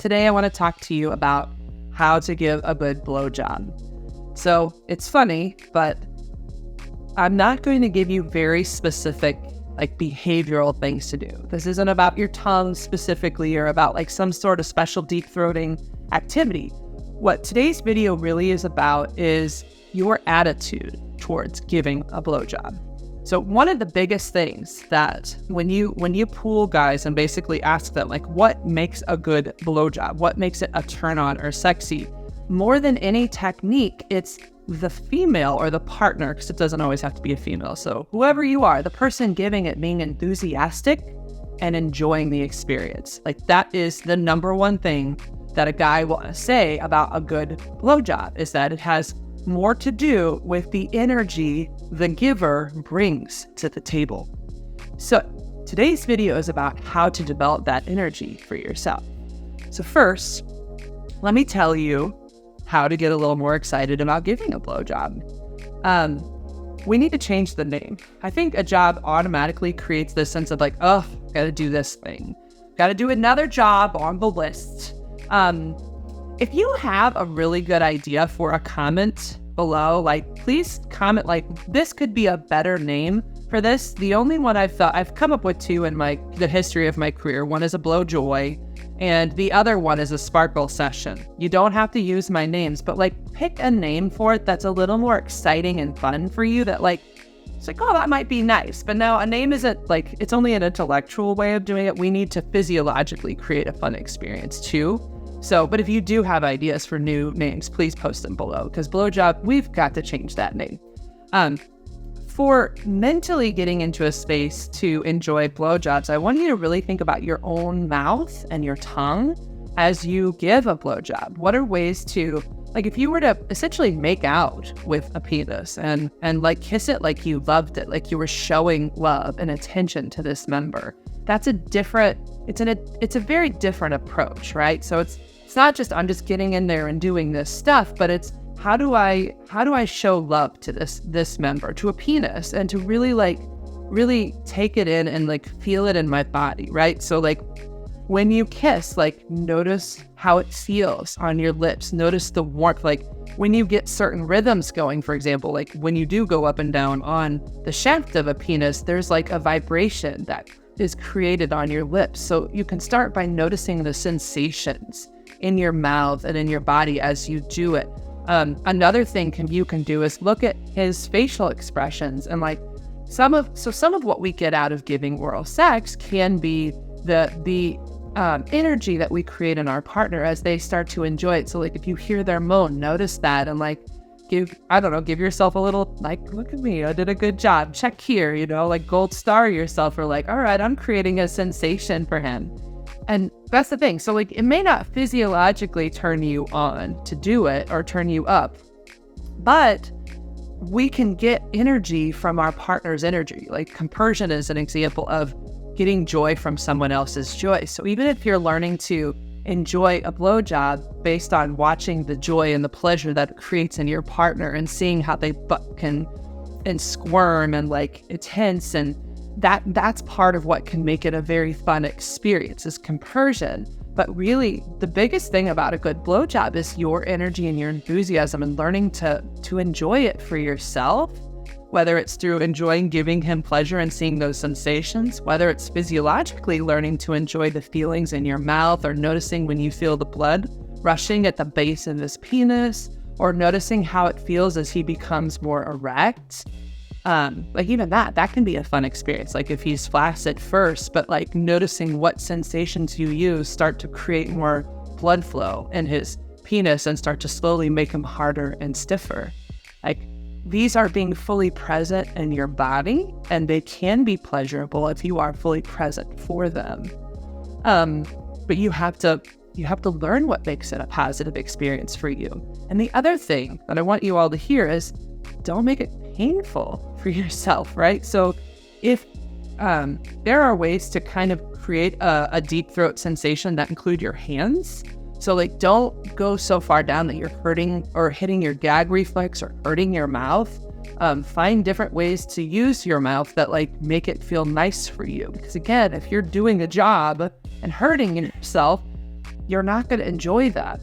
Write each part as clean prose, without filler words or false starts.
Today I want to talk to you about how to give a good blowjob. So it's funny, but I'm not going to give you very specific behavioral things to do. This isn't about your tongue specifically or about some sort of special deep throating activity. What today's video really is about is your attitude towards giving a blowjob. So one of the biggest things that when you pool guys and basically ask them what makes a good blowjob, what makes it a turn on or sexy, more than any technique, it's the female or the partner, because it doesn't always have to be a female. So whoever you are, the person giving it being enthusiastic and enjoying the experience. That is the number one thing that a guy will say about a good blowjob, is that it has more to do with the energy the giver brings to the table. So today's video is about how to develop that energy for yourself. So first, let me tell you how to get a little more excited about giving a blowjob. We need to change the name. I think a job automatically creates this sense of gotta do this thing. Gotta do another job on the list. If you have a really good idea for a comment below, please comment this could be a better name for this. The only one I've come up with two in the history of my career. One is a blow joy, and the other one is a sparkle session. You don't have to use my names, but pick a name for it that's a little more exciting and fun for you, that it's oh, that might be nice. But now a name isn't it's only an intellectual way of doing it. We need to physiologically create a fun experience too. So, but if you do have ideas for new names, please post them below, because blowjob, we've got to change that name. For mentally getting into a space to enjoy blowjobs, I want you to really think about your own mouth and your tongue as you give a blowjob. What are ways to, if you were to essentially make out with a penis and kiss it like you loved it, like you were showing love and attention to this member, that's it's a very different approach, right? So it's not just I'm just getting in there and doing this stuff, but it's how do I show love to this member, to a penis, and to really take it in and feel it in my body, right? So when you kiss, notice how it feels on your lips, notice the warmth, when you get certain rhythms going, for example, when you do go up and down on the shaft of a penis, there's a vibration that is created on your lips. So you can start by noticing the sensations in your mouth and in your body as you do it. Another thing you can do is look at his facial expressions, and some of what we get out of giving oral sex can be the energy that we create in our partner as they start to enjoy it. So if you hear their moan, notice that, and give yourself a little look at me, I did a good job, check here, gold star yourself, or all right, I'm creating a sensation for him. And that's the thing. So it may not physiologically turn you on to do it or turn you up, but we can get energy from our partner's energy. Compersion is an example of getting joy from someone else's joy. So even if you're learning to enjoy a blowjob based on watching the joy and the pleasure that it creates in your partner and seeing how they buck and squirm and it's tense, and that's part of what can make it a very fun experience, is compersion. But really, the biggest thing about a good blowjob is your energy and your enthusiasm, and learning to enjoy it for yourself, whether it's through enjoying giving him pleasure and seeing those sensations, whether it's physiologically learning to enjoy the feelings in your mouth, or noticing when you feel the blood rushing at the base of his penis, or noticing how it feels as he becomes more erect. Even that can be a fun experience. If he's flaccid first, but noticing what sensations you use start to create more blood flow in his penis and start to slowly make him harder and stiffer. These are being fully present in your body, and they can be pleasurable if you are fully present for them. But you have to learn what makes it a positive experience for you. And the other thing that I want you all to hear is, don't make it painful for yourself, right? So if there are ways to kind of create a deep throat sensation that include your hands. So don't go so far down that you're hurting or hitting your gag reflex or hurting your mouth. Find different ways to use your mouth that make it feel nice for you. Because again, if you're doing a job and hurting yourself, you're not going to enjoy that.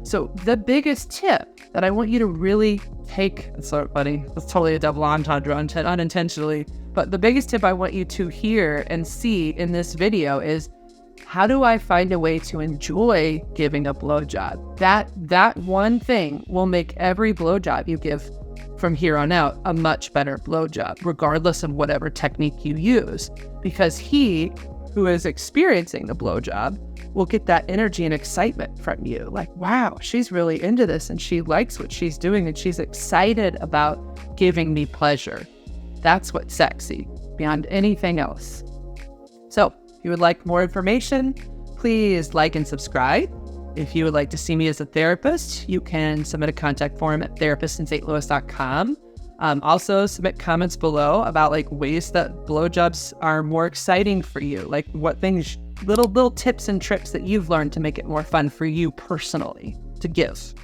So the biggest tip that I want you to really take, it's so funny, it's totally a double entendre unintentionally, but the biggest tip I want you to hear and see in this video is, how do I find a way to enjoy giving a blowjob? That one thing will make every blowjob you give from here on out a much better blowjob, regardless of whatever technique you use, because he who is experiencing the blowjob will get that energy and excitement from you. Like, wow, she's really into this and she likes what she's doing and she's excited about giving me pleasure. That's what's sexy beyond anything else. So if you would like more information, please like and subscribe. If you would like to see me as a therapist, you can submit a contact form at therapistinstlouis.com. Also submit comments below about like ways that blowjobs are more exciting for you, like what things, little tips and tricks that you've learned to make it more fun for you personally to give.